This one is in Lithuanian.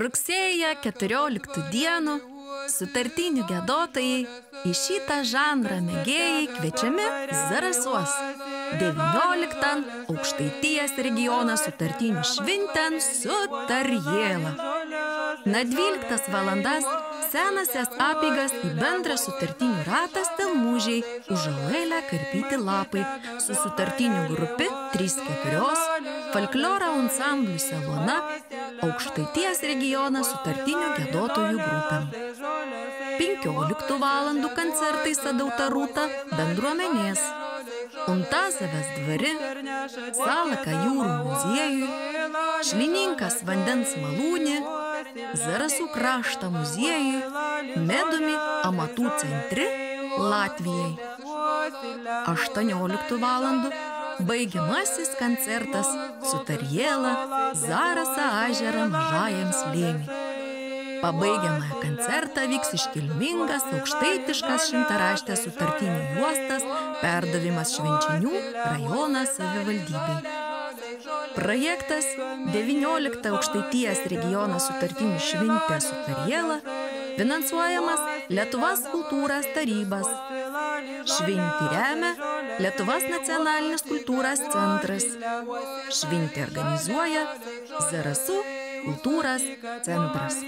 Rugsėjo 14 dienų sutartinių giedotojai į šitą žanrą mėgėjai kviečiami Zarasuos. 19 Aukštaitijos regiono sutartinių šventėn Sutarjėla. Na 12 valandas senasias apeigas į bendrą sutartinių ratą Stelmužiai užuolėlę karpyti lapai su sutartinių grupi 3-4, folkloro ansamblių Selona, Aukštaitijos regiono sutartinių giedotojų grupėm. 15 valandų koncertai Sadauta Rūta bendruomenės, Untazavės dvari, Salaka jūrų muziejui, Šlininkas vandens malūnį, Zarasų krašto muziejui, Medumi amatų centri Latvijai. 18 valandų baigiamasis koncertas Sutarjėla Zarasa ežerą mažajam slėniui. Pabaigiamąją koncertą vyks iškilmingas aukštaitiškas šimtaraštės sutartinių juostas perdavimas Švenčionių rajono savivaldybei. Projektas 19 Aukštaitijos regiono sutartinių šventė Sutarjėla finansuojamas Lietuvos kultūros tarybos. Šventį remia Lietuvos nacionalinis kultūros centras. Šventį organizuoja Zarasų kultūros centras.